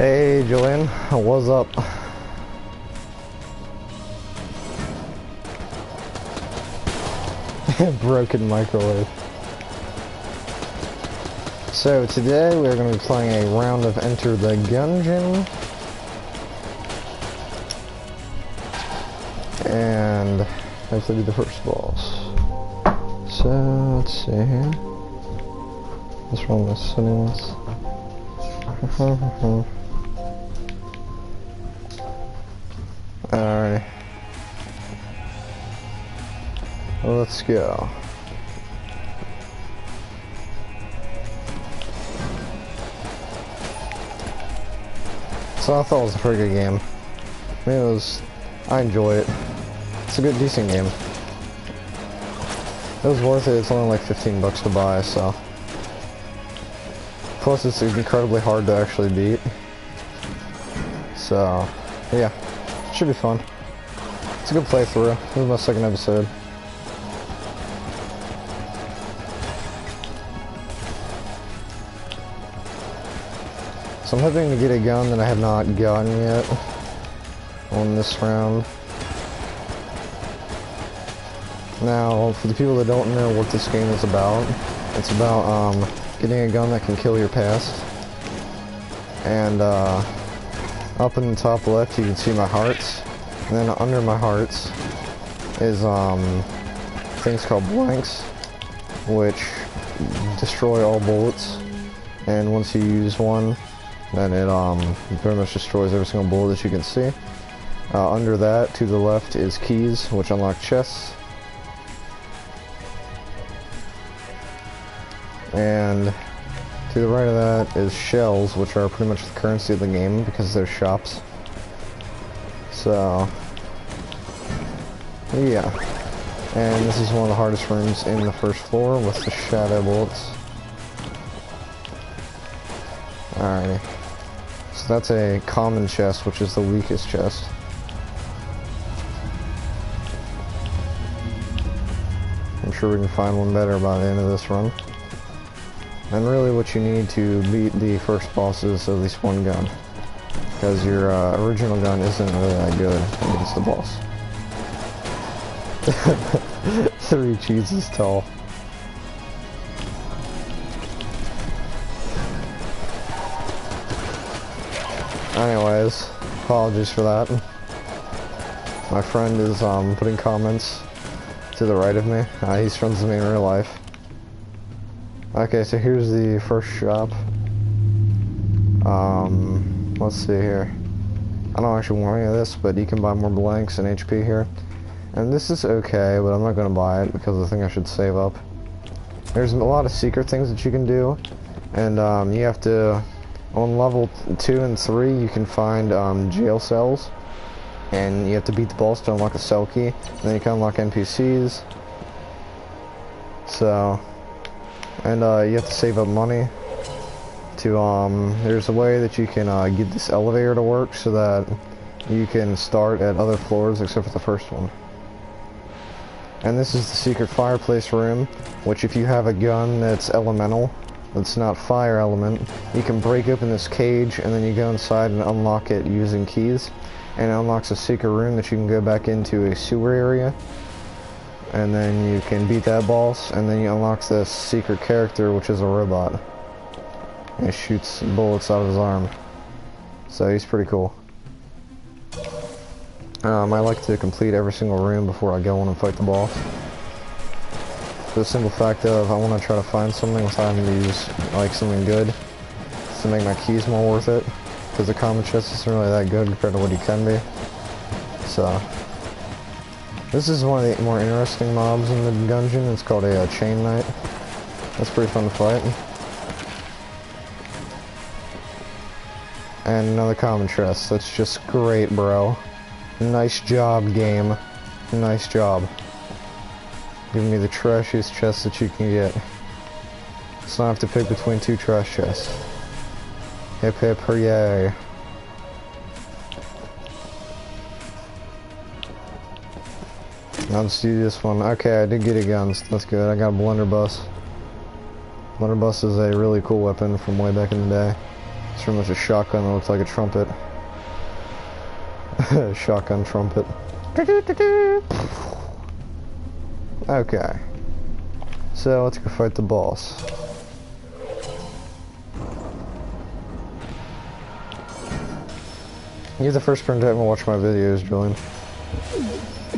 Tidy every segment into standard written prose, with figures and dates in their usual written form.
Hey Julian, what's up? Broken microwave. So today we're going to be playing a round of Enter the Gungeon. And hopefully do the first boss. So let's see here. Let's run the settings. Alright. Let's go. So I thought it was a pretty good game. I mean, I enjoy it. It's a good, decent game. It was worth it. It's only like 15 bucks to buy, so. Plus, it's incredibly hard to actually beat. So, yeah. Should be fun. It's a good playthrough. This is my second episode. So I'm hoping to get a gun that I have not gotten yet on this round. Now, for the people that don't know what this game is about, it's about getting a gun that can kill your past. And up in the top left you can see my hearts, and then under my hearts is things called blanks, which destroy all bullets, and once you use one, then it pretty much destroys every single bullet that you can see. Under that, to the left, is keys, which unlock chests. And to the right of that is shells, which are pretty much the currency of the game because they're shops. So, yeah. And this is one of the hardest rooms in the first floor with the shadow bullets. Alrighty. So that's a common chest, which is the weakest chest. I'm sure we can find one better by the end of this run. And really what you need to beat the first boss is at least one gun. Because your original gun isn't really that good against the boss. 3 cheeses tall. Anyways, apologies for that. My friend is putting comments to the right of me. He's friends with me in real life. Okay, so here's the first shop. Let's see here. I don't actually want any of this, but you can buy more blanks and HP here. And this is okay, but I'm not going to buy it because I think I should save up. There's a lot of secret things that you can do, and you have to, on level 2 and 3, you can find jail cells, and you have to beat the boss to unlock a cell key, and then you can unlock NPCs. So, and you have to save up money to, there's a way that you can get this elevator to work so that you can start at other floors except for the first one. And this is the secret fireplace room, which if you have a gun that's elemental, that's not fire element, you can break open this cage and then you go inside and unlock it using keys. And it unlocks a secret room that you can go back into a sewer area. And then you can beat that boss, and then you unlock this secret character, which is a robot. And it shoots bullets out of his arm. So he's pretty cool. I like to complete every single room before I go on and fight the boss. For the simple fact of, I want to try to find something without having to use, like, something good to make my keys more worth it. Because the common chest isn't really that good compared to what he can be. So, this is one of the more interesting mobs in the Gungeon. It's called a chain knight. That's pretty fun to fight. And another common chest. That's just great, bro. Nice job, game. Nice job. Giving me the trashiest chest that you can get. So I have to pick between 2 trash chests. Hip hip hooray. Now let's do this one. Okay, I did get a gun, so that's good. I got a blunderbuss. Blunderbuss is a really cool weapon from way back in the day. It's pretty much a shotgun that looks like a trumpet. Shotgun trumpet. Okay. So let's go fight the boss. You're the first person to ever watch my videos, Julian.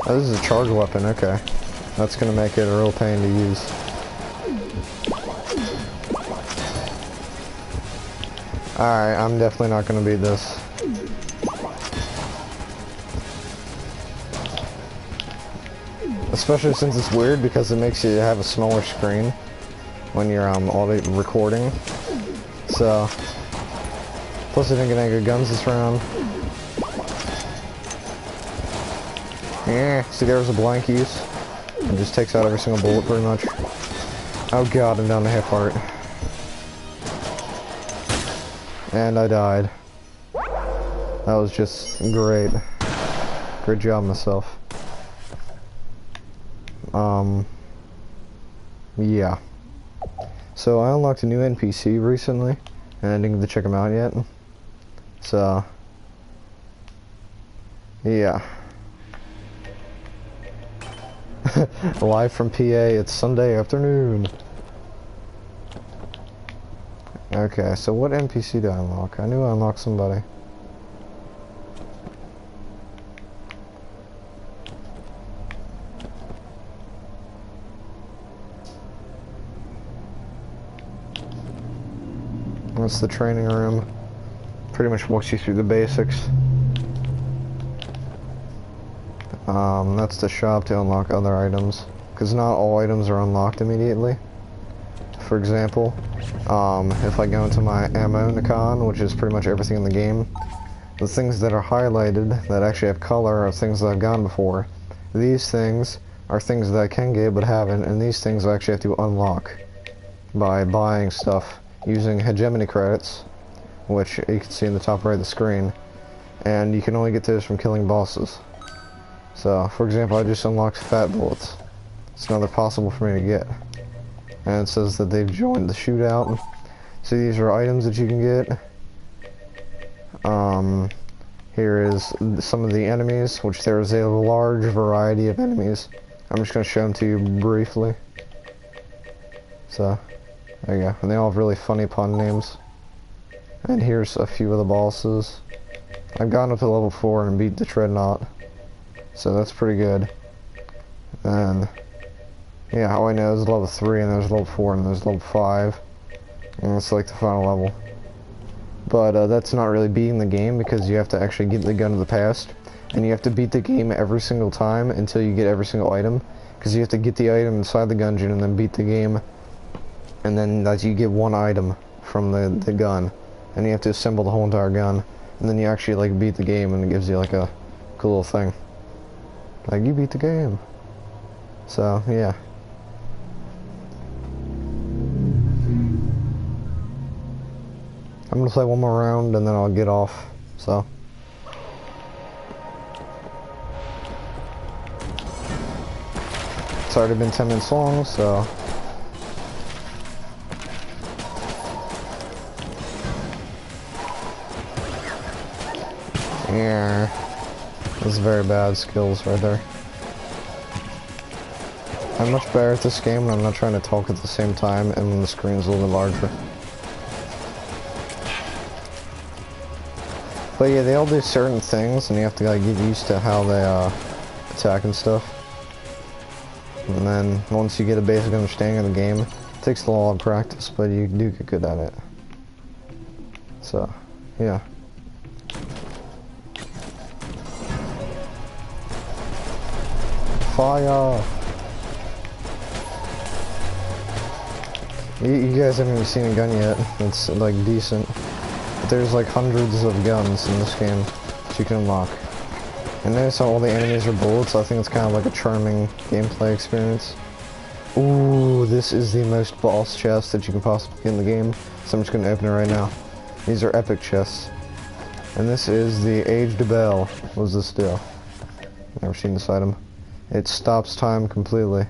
Oh, this is a charge weapon, okay. That's gonna make it a real pain to use. Alright, I'm definitely not gonna beat this. Especially since it's weird because it makes you have a smaller screen when you're already recording. So, plus I didn't get any good guns this round. Yeah, see there's a blank use. It just takes out every single bullet pretty much. Oh god, I'm down to half heart. And I died. That was just great. Great job myself. Yeah. So I unlocked a new NPC recently, and I didn't get to check him out yet. So, yeah. Live from PA, it's Sunday afternoon. Okay, so what NPC did I unlock? I knew I unlocked somebody. That's the training room. Pretty much walks you through the basics. That's the shop to unlock other items, because not all items are unlocked immediately. For example, if I go into my ammo Nikon, which is pretty much everything in the game, the things that are highlighted that actually have color are things that I've gotten before. These things are things that I can get but haven't, and these things I actually have to unlock by buying stuff using hegemony credits, which you can see in the top right of the screen, and you can only get those from killing bosses. So, for example, I just unlocked fat bullets. It's another possible for me to get. And it says that they've joined the shootout. So these are items that you can get. Here is some of the enemies, which there is a large variety of enemies. I'm just going to show them to you briefly. So, there you go. And they all have really funny pun names. And here's a few of the bosses. I've gotten up to level 4 and beat the Dreadnought. So that's pretty good. And yeah, all I know is level 3, and there's level 4, and there's level 5. And it's like the final level. But that's not really beating the game, because you have to actually get the gun of the past. And you have to beat the game every single time until you get every single item. Because you have to get the item inside the Gungeon and then beat the game. And then you get one item from the gun. And you have to assemble the whole entire gun. And then you actually like beat the game, and it gives you like a cool little thing. Like, you beat the game. So, yeah. I'm gonna play one more round and then I'll get off, so. It's already been 10 minutes long, so. Yeah. That's very bad skills right there. I'm much better at this game when I'm not trying to talk at the same time and when the screen's a little bit larger. But yeah, they all do certain things and you have to like get used to how they attack and stuff. And then once you get a basic understanding of the game, it takes a lot of practice, but you do get good at it. So, yeah. Fire! You guys haven't even seen a gun yet. It's like decent. But there's like hundreds of guns in this game that you can unlock. And notice how all the enemies are bullets. I think it's kind of like a charming gameplay experience. Ooh, this is the most boss chest that you can possibly get in the game. So I'm just gonna open it right now. These are epic chests. And this is the Aged Bell. What does this do? Never seen this item. It stops time completely.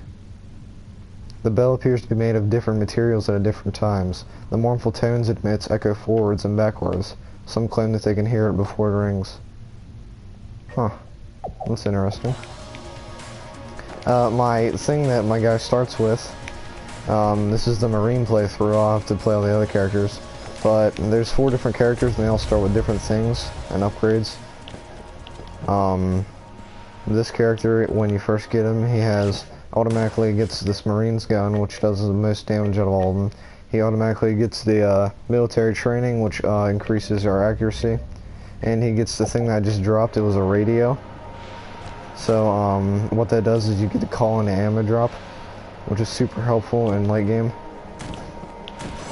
The bell appears to be made of different materials at different times. The mournful tones it emits echo forwards and backwards. Some claim that they can hear it before it rings. Huh. That's interesting. My thing that my guy starts with, this is the Marine playthrough. I'll have to play all the other characters. But there's 4 different characters and they all start with different things and upgrades. This character, when you first get him, he automatically gets this Marine's gun, which does the most damage out of all of them. He automatically gets the military training, which increases our accuracy. And he gets the thing that I just dropped. It was a radio. So what that does is you get to call in an ammo drop, which is super helpful in late game.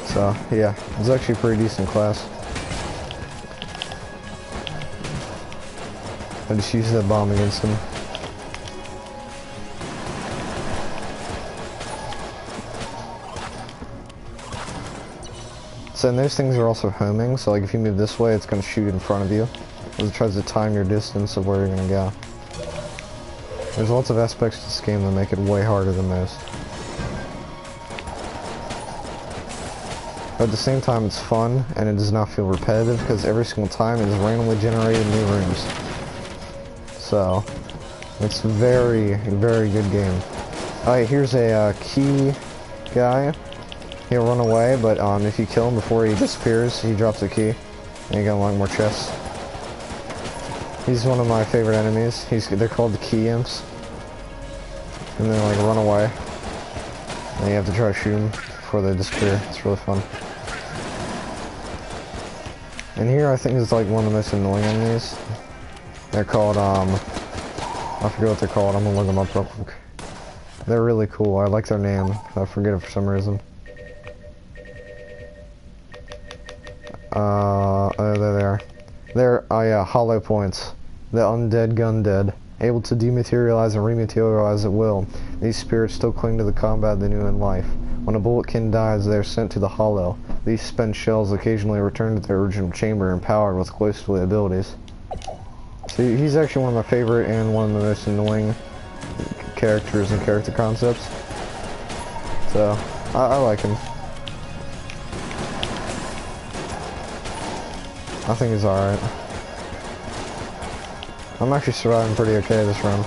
So yeah, it's actually a pretty decent class. I just used that bomb against him. So and those things are also homing, so like if you move this way, it's going to shoot in front of you. It tries to time your distance of where you're going to go. There's lots of aspects to this game that make it way harder than most. But at the same time, it's fun, and it does not feel repetitive, because every single time it is randomly generated new rooms. So, it's a very, very good game. Alright, here's a key guy. He'll run away, but if you kill him before he disappears, he drops a key, and you get a lot more chests. He's one of my favorite enemies. They're called the key imps. And they like run away. And you have to try to shoot them before they disappear. It's really fun. And here I think is like one of the most annoying enemies. They're called, I forget what they're called. I'm gonna look them up real quick. They're really cool. I like their name. I forget it for some reason. Oh, there they are. They're, oh yeah, hollow points. The undead gundead. Able to dematerialize and rematerialize at will. These spirits still cling to the combat they knew in life. When a bulletkin dies, they are sent to the hollow. These spent shells occasionally return to their original chamber empowered with ghostly abilities. So he's actually one of my favorite and one of the most annoying characters and character concepts. So, I like him. I think he's alright. I'm actually surviving pretty okay this run.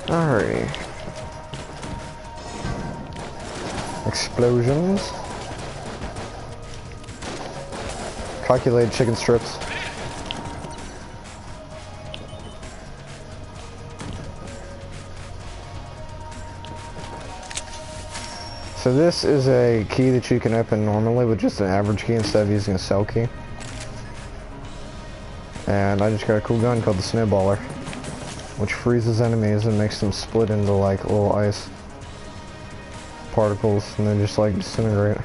Alrighty. Explosions. Calculated chicken strips. So this is a key that you can open normally with just an average key instead of using a cell key. And I just got a cool gun called the Snowballer, which freezes enemies and makes them split into like little ice particles and then just like disintegrate.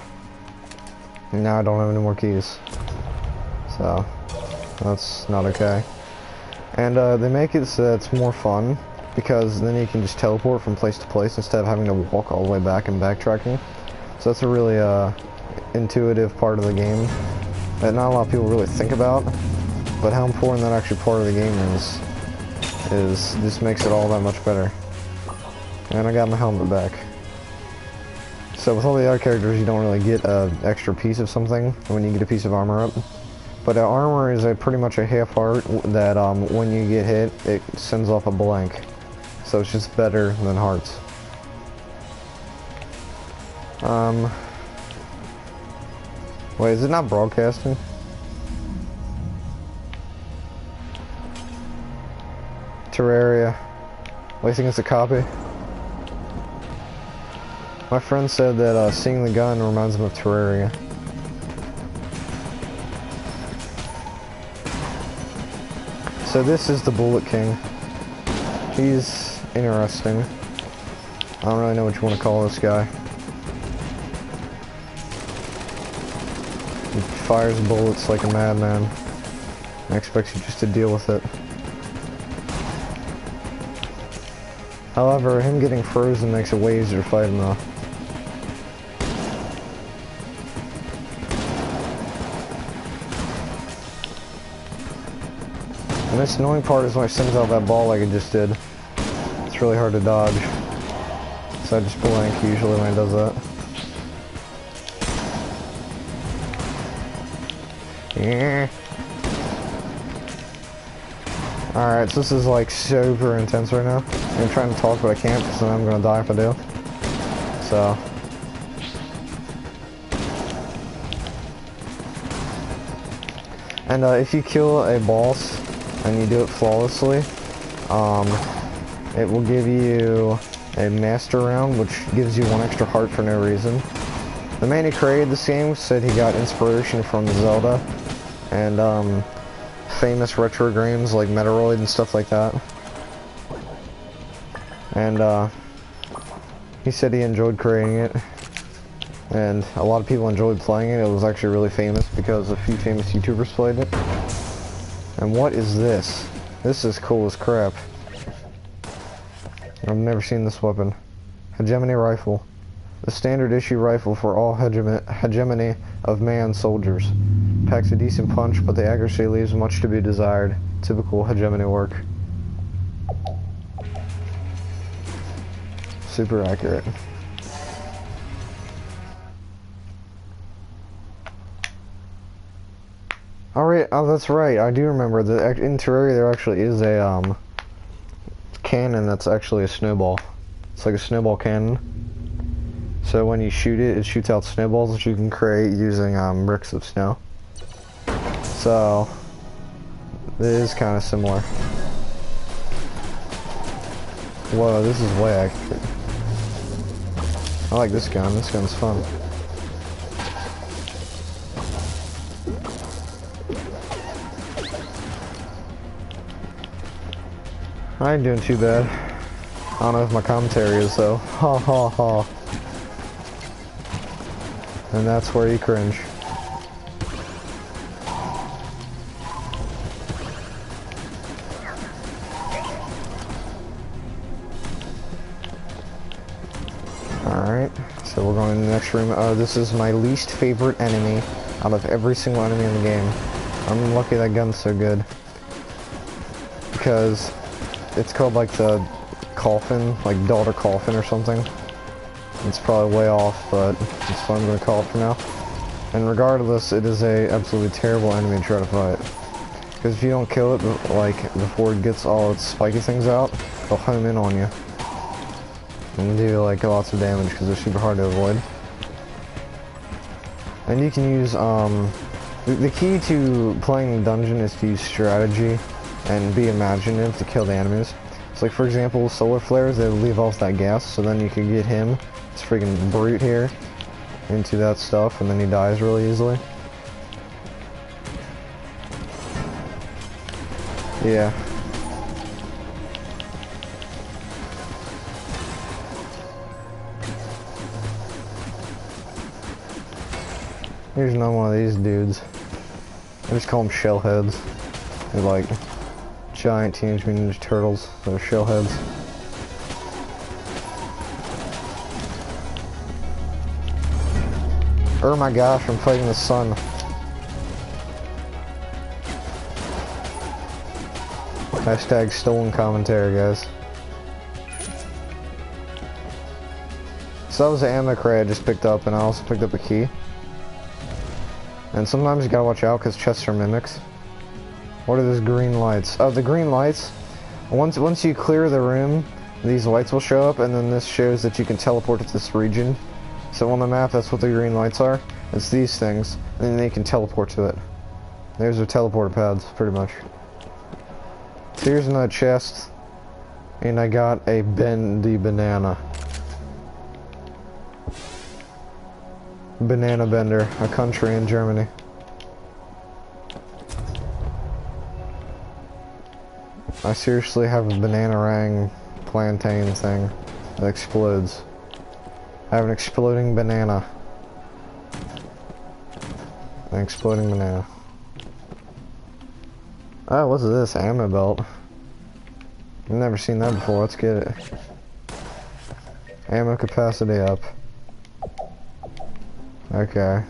And now I don't have any more keys. So that's not okay. And they make it so that it's more fun, because then you can just teleport from place to place instead of having to walk all the way back and backtracking. So that's a really intuitive part of the game that not a lot of people really think about, but how important that actually part of the game is just makes it all that much better. And I got my helmet back. So with all the other characters, you don't really get an extra piece of something when you get a piece of armor up. But armor is pretty much a half heart that when you get hit, it sends off a blank. So it's just better than hearts. Wait, is it not broadcasting? Terraria. Wait, I think it's a copy. My friend said that seeing the gun reminds him of Terraria. So this is the Bullet King. He's interesting. I don't really know what you want to call this guy. He fires bullets like a madman and expects you just to deal with it. However, him getting frozen makes it way easier to fight him though. And this annoying part is when it sends out that ball like it just did. It's really hard to dodge. So I just blank usually when it does that. Yeah. Alright, so this is like super intense right now. I'm trying to talk but I can't because then I'm gonna die if I do. So. And if you kill a boss and you do it flawlessly, it will give you a master round, which gives you 1 extra heart for no reason. The man who created this game said he got inspiration from Zelda and famous retro games like Metroid and stuff like that. And he said he enjoyed creating it, and a lot of people enjoyed playing it. It was actually really famous because a few famous YouTubers played it. And what is this? This is cool as crap. I've never seen this weapon. Hegemony rifle. The standard issue rifle for all hegemony of man soldiers. Packs a decent punch, but the accuracy leaves much to be desired. Typical hegemony work. Super accurate. Alright, oh that's right, I do remember that in Terraria there actually is a cannon that's actually a snowball. It's like a snowball cannon. So when you shoot it, it shoots out snowballs that you can create using bricks of snow. So it is kind of similar. Whoa, this is way accurate. I like this gun. This gun's fun. I ain't doing too bad. I don't know if my commentary is though. Ha ha ha. And that's where you cringe. Alright, so we're going to the next room. This is my least favorite enemy out of every single enemy in the game. I'm lucky that gun's so good. Because it's called like the coffin, like daughter coffin or something. It's probably way off, but that's what I'm going to call it for now. And regardless, it is a absolutely terrible enemy to try to fight. Because if you don't kill it, like, before it gets all its spiky things out, they'll home in on you. And do, like, lots of damage because they're super hard to avoid. And you can use, the key to playing the dungeon is to use strategy and be imaginative to kill the enemies. So, like, for example, solar flares, they leave off that gas, so then you can get him, this freaking brute here, into that stuff, and then he dies really easily. Yeah. Here's another one of these dudes. I just call them shellheads. They're like giant Teenage Mutant Ninja Turtles. They're shellheads. Oh my gosh, I'm fighting the sun. Hashtag stolen commentary, guys. So that was the ammo crate I just picked up, and I also picked up a key. And sometimes you gotta watch out because chests are mimics. What are those green lights? Oh, the green lights. Once you clear the room, these lights will show up, and then this shows that you can teleport to this region. So on the map, that's what the green lights are. It's these things, and then they can teleport to it. There's their teleporter pads, pretty much. So here's another chest, and I got a bendy banana. Banana Bender, a country in Germany. I seriously have a banana-rang plantain thing that explodes. I have an exploding banana. An exploding banana. Oh, what's this? Ammo belt. I've never seen that before. Let's get it. Ammo capacity up. Okay.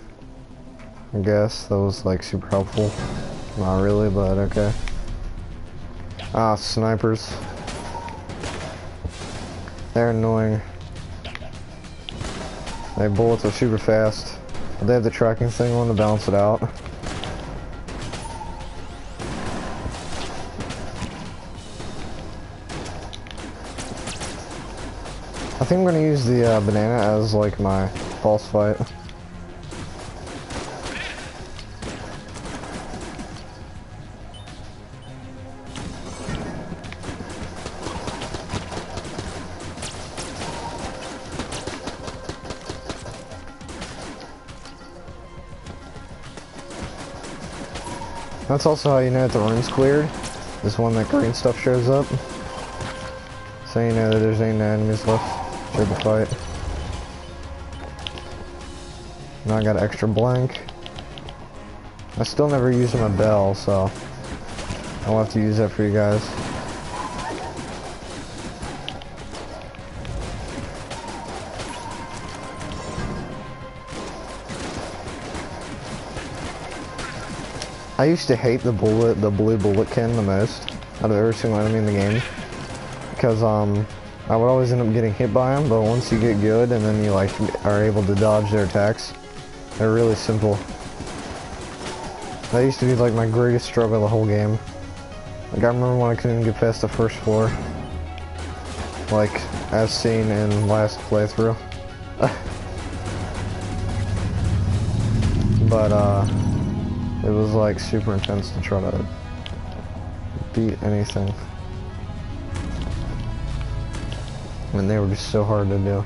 I guess that was like super helpful. Not really, but okay. Ah, snipers. They're annoying. Their bullets are super fast. But they have the tracking thing on to balance it out. I think I'm gonna use the banana as like my boss fight. That's also how you know that the room's cleared, is when that green stuff shows up. So you know that there's ain't no enemies left for the fight. Now I got an extra blank. I still never used my bell, so I'll have to use that for you guys. I used to hate the blue bulletkin the most out of every single enemy in the game, because I would always end up getting hit by them. But once you get good and then you like are able to dodge their attacks, they're really simple. That used to be like my greatest struggle of the whole game. Like I remember when I couldn't get past the first floor, like as seen in last playthrough. But it was like super intense to try to beat anything. And they were just so hard to do.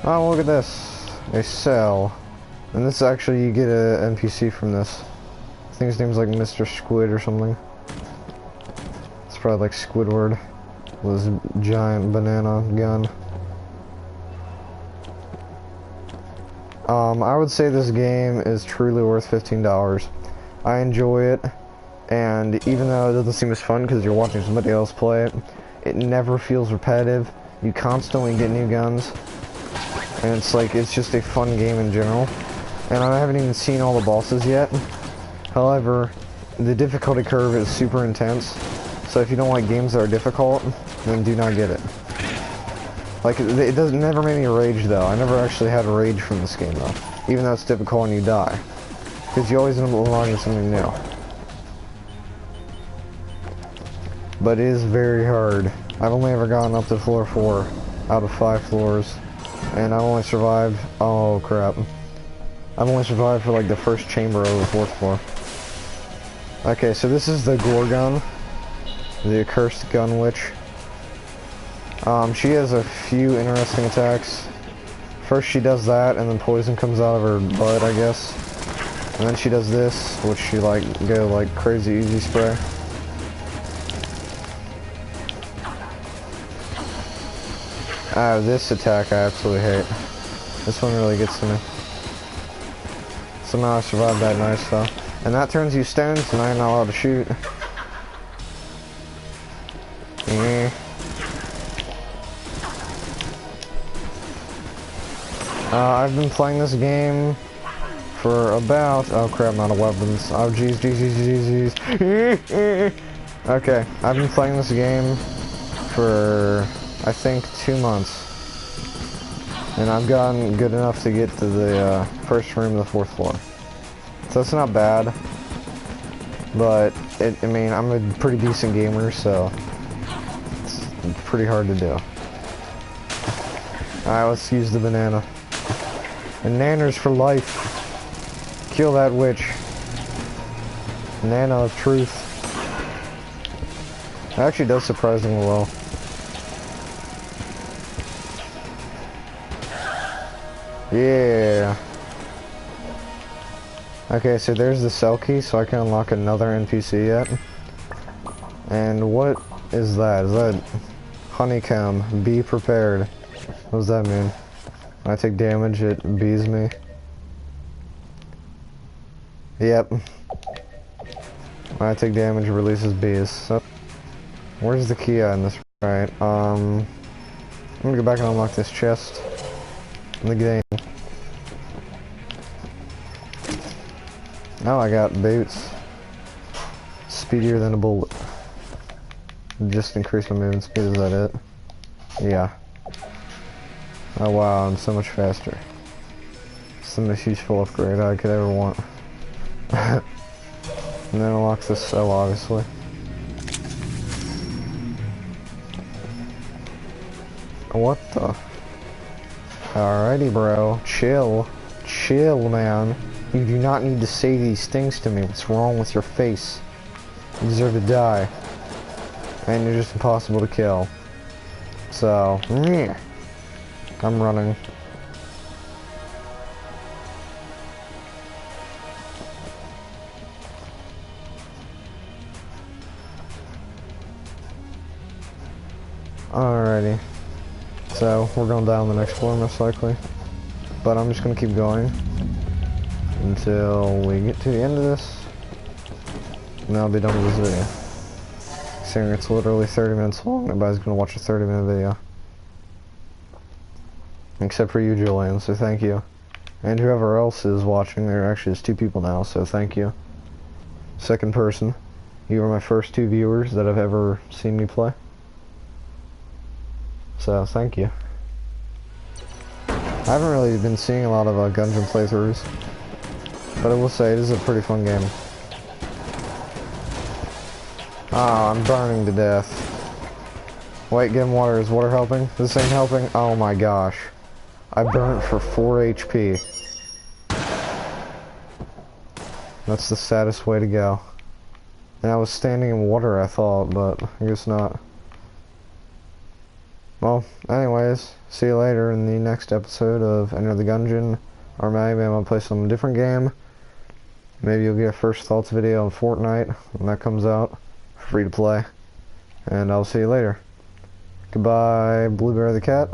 Oh, look at this. A cell. And this actually, you get an NPC from this. I think his name's like Mr. Squid or something. It's probably like Squidward with his giant banana gun. I would say this game is truly worth $15. I enjoy it, and even though it doesn't seem as fun because you're watching somebody else play it, it never feels repetitive. You constantly get new guns, and it's like, it's just a fun game in general. And I haven't even seen all the bosses yet. However, the difficulty curve is super intense, so if you don't like games that are difficult, then do not get it. Like, it doesn't never made me rage though. I never actually had rage from this game though, even though it's difficult and you die, because you always end up learning something new. But it is very hard. I've only ever gotten up to floor 4 out of 5 floors, and I've only survived. Oh crap! I've only survived for like the first chamber over the 4th floor. Okay, so this is the Gorgon, the accursed gun witch. She has a few interesting attacks. First she does that, and then poison comes out of her butt, I guess. And then she does this, which she like go like crazy easy spray. This attack I absolutely hate. This one really gets to me. Somehow I survived that nice though. And that turns you stones, and I'm not allowed to shoot. I've been playing this game for about, oh crap, I'm out of weapons. Oh jeez, jeez. Okay, I've been playing this game for, I think, 2 months. And I've gotten good enough to get to the first room of the 4th floor. So it's not bad. But, I mean, I'm a pretty decent gamer, so it's pretty hard to do. Alright, let's use the banana. And nanners for life. Kill that witch. Nana of truth. It actually does surprisingly well. Yeah. Okay, so there's the cell key, so I can unlock another NPC yet. And what is that? Is that honeycomb? Be prepared. What does that mean? When I take damage, it bees me. Yep. When I take damage, it releases bees. So, where's the key at in this? Alright, I'm gonna go back and unlock this chest in the game. Oh, I got boots. speedier than a bullet. Just increase my movement speed, is that it? Yeah. Oh wow, I'm so much faster. It's the most useful upgrade I could ever want. And then unlocks this cell, obviously. What the? Alrighty, bro. Chill. Chill, man. You do not need to say these things to me. What's wrong with your face? You deserve to die. And you're just impossible to kill. So, I'm running. Alrighty. So, we're going down the next floor most likely. But I'm just gonna keep going until we get to the end of this. And then I'll be done with this video. Considering it's literally 30 minutes long, nobody's gonna watch a 30-minute video. Except for you, Julian, so thank you. And whoever else is watching, there actually is 2 people now, so thank you. Second person, you were my first 2 viewers that have ever seen me play. So, thank you. I haven't really been seeing a lot of Gungeon playthroughs, but I will say it is a pretty fun game. Ah, I'm burning to death. Wait, get him water. Is water helping? This ain't helping? Oh my gosh. I burnt for 4 HP. That's the saddest way to go. And I was standing in water, I thought, but I guess not. Well, anyways, see you later in the next episode of Enter the Gungeon, or maybe I'm gonna play some different game. Maybe you'll get a first thoughts video on Fortnite when that comes out, free to play. And I'll see you later. Goodbye, Blueberry the cat,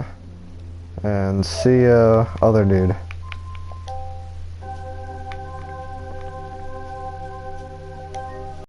and see ya, other dude.